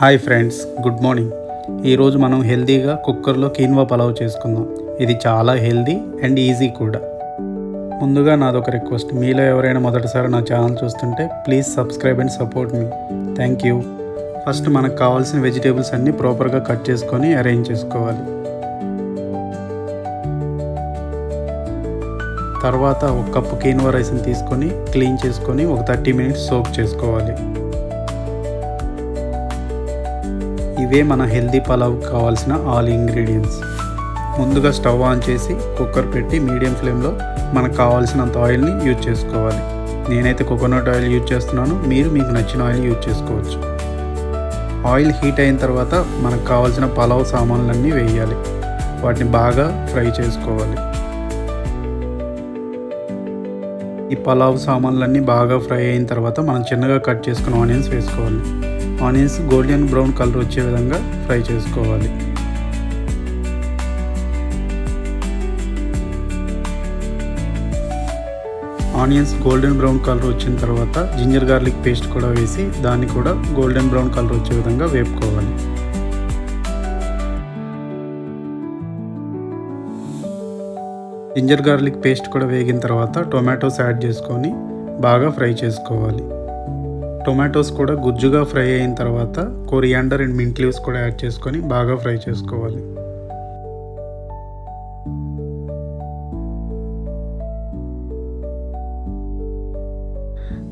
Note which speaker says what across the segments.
Speaker 1: Hi friends, good morning. ఈరోజు మనం హెల్తీగా కుక్కర్లో కీన్వా పలావ్ చేసుకుందాం. ఇది చాలా హెల్తీ అండ్ ఈజీ కూడా. ముందుగా నాదొక రిక్వెస్ట్, మీలో ఎవరైనా మొదటిసారి నా ఛానల్ చూస్తుంటే please subscribe and support me. Thank you. First మనకు కావాల్సిన వెజిటేబుల్స్ అన్నీ ప్రాపర్గా కట్ చేసుకొని అరేంజ్ చేసుకోవాలి. తర్వాత ఒక కప్పు కీన్వా రైస్ని తీసుకొని క్లీన్ చేసుకొని ఒక 30 మినిట్స్ సోక్ చేసుకోవాలి. ఇవే మన హెల్తీ పలావ్ కావాల్సిన ఆల్ ఇంగ్రీడియంట్స్. ముందుగా స్టవ్ ఆన్ చేసి కుక్కర్ పెట్టి మీడియం ఫ్లేమ్లో మనకు కావాల్సినంత ఆయిల్ని యూజ్ చేసుకోవాలి. నేనైతే కోకోనట్ ఆయిల్ యూజ్ చేస్తున్నాను, మీరు మీకు నచ్చిన ఆయిల్ యూజ్ చేసుకోవచ్చు. ఆయిల్ హీట్ అయిన తర్వాత మనకు కావాల్సిన పలావ్ సామాన్లన్నీ వేయాలి. వాటిని బాగా ఫ్రై చేసుకోవాలి. ఈ పలావ్ సామాన్లన్నీ బాగా ఫ్రై అయిన తర్వాత మనం చిన్నగా కట్ చేసుకున్న ఆనియన్స్ వేసుకోవాలి. ఆనియన్స్ గోల్డెన్ బ్రౌన్ కలర్ వచ్చే విధంగా ఫ్రై చేసుకోవాలి. ఆనియన్స్ గోల్డెన్ బ్రౌన్ కలర్ వచ్చిన తర్వాత జింజర్ గార్లిక్ పేస్ట్ కూడా వేసి దాన్ని కూడా గోల్డెన్ బ్రౌన్ కలర్ వచ్చే విధంగా వేపుకోవాలి. జింజర్ గార్లిక్ పేస్ట్ కూడా వేగిన తర్వాత టొమాటోస్ యాడ్ చేసుకొని బాగా ఫ్రై చేసుకోవాలి. టొమాటోస్ కూడా గుజ్జుగా ఫ్రై అయిన తర్వాత కొరియాండర్ అండ్ మింట్ లీవ్స్ కూడా యాడ్ చేసుకొని బాగా ఫ్రై చేసుకోవాలి.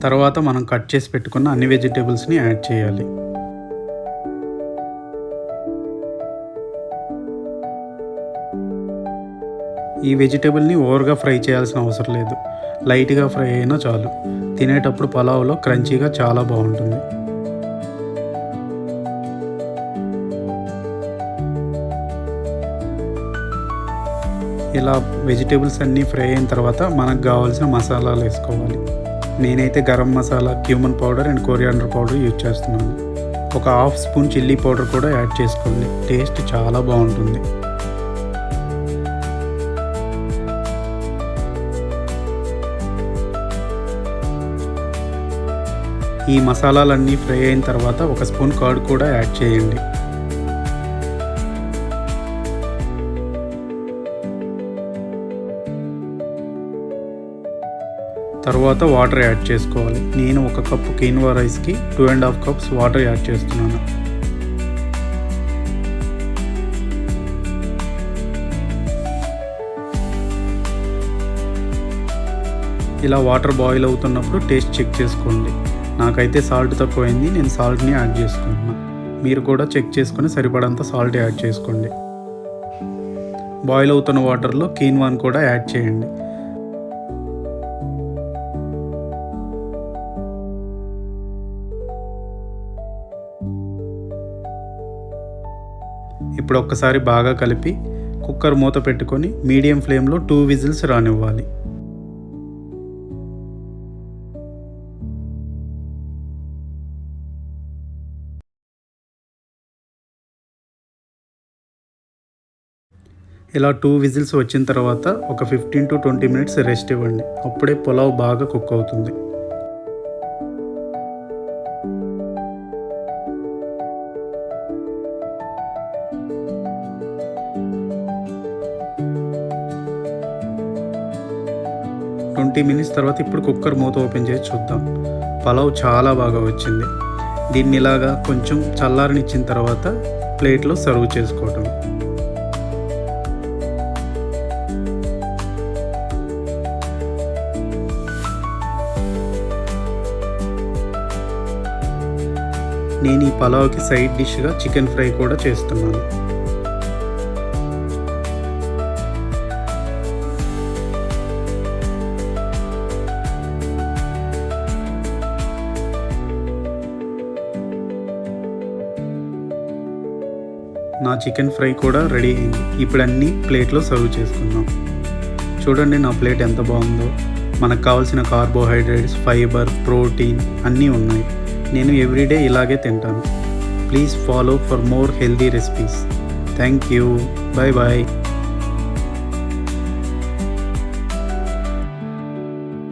Speaker 1: తర్వాత మనం కట్ చేసి పెట్టుకున్న అన్ని వెజిటేబుల్స్ని యాడ్ చేయాలి. ఈ వెజిటేబుల్ని ఓవర్గా ఫ్రై చేయాల్సిన అవసరం లేదు, లైట్గా ఫ్రై అయినా చాలు. తినేటప్పుడు పలావ్లో క్రంచీగా చాలా బాగుంటుంది. ఇలా వెజిటేబుల్స్ అన్నీ ఫ్రై అయిన తర్వాత మనకు కావాల్సిన మసాలాలు వేసుకోవాలి. నేనైతే garam masala, cumin powder and coriander powder use చేస్తున్నాను. ఒక హాఫ్ స్పూన్ చిల్లీ పౌడర్ కూడా యాడ్ చేసుకోండి, టేస్ట్ చాలా బాగుంటుంది. ఈ మసాలాలన్నీ ఫ్రై అయిన తర్వాత ఒక స్పూన్ కర్డ్ కూడా యాడ్ చేయండి. తర్వాత వాటర్ యాడ్ చేసుకోవాలి. నేను ఒక కప్పు కీన్వా రైస్కి 2.5 కప్స్ వాటర్ యాడ్ చేస్తున్నాను. ఇలా వాటర్ బాయిల్ అవుతున్నప్పుడు టేస్ట్ చెక్ చేసుకోండి. నాకైతే సాల్ట్ తక్కువైంది, నేను సాల్ట్ని యాడ్ చేసుకుంటున్నాను. మీరు కూడా చెక్ చేసుకొని సరిపడంత సాల్ట్ యాడ్ చేసుకోండి. బాయిల్ అవుతున్న వాటర్లో కీన్వాని కూడా యాడ్ చేయండి. ఇప్పుడు ఒక్కసారి బాగా కలిపి కుక్కర్ మూత పెట్టుకొని మీడియం ఫ్లేమ్లో 2 విజిల్స్ రానివ్వాలి. ఇలా 2 విజిల్స్ వచ్చిన తర్వాత ఒక 15 to 20 మినిట్స్ రెస్ట్ ఇవ్వండి. అప్పుడే పులావ్ బాగా కుక్ అవుతుంది. మినిట్స్ తర్వాత ఇప్పుడు కుక్కర్ మూత ఓపెన్ చేసి చూద్దాం. పలావ్ చాలా బాగా వచ్చింది. దీన్ని ఇలాగా కొంచెం చల్లారనిచ్చిన తర్వాత ప్లేట్లో సర్వ్ చేసుకోవటం. నేను ఈ పలావ్కి సైడ్ డిష్గా చికెన్ ఫ్రై కూడా చేస్తున్నాను. నా చికెన్ ఫ్రై కూడా రెడీ అయింది. ఇప్పుడు అన్నీ ప్లేట్లో సర్వ్ చేసుకుందాం. చూడండి నా ప్లేట్ ఎంత బాగుందో. మనకు కావాల్సిన కార్బోహైడ్రేట్స్, ఫైబర్, ప్రోటీన్ అన్నీ ఉన్నాయి. నేను ఎవ్రీడే ఇలాగే తింటాను. Please follow for more healthy recipes. Thank you. Bye bye.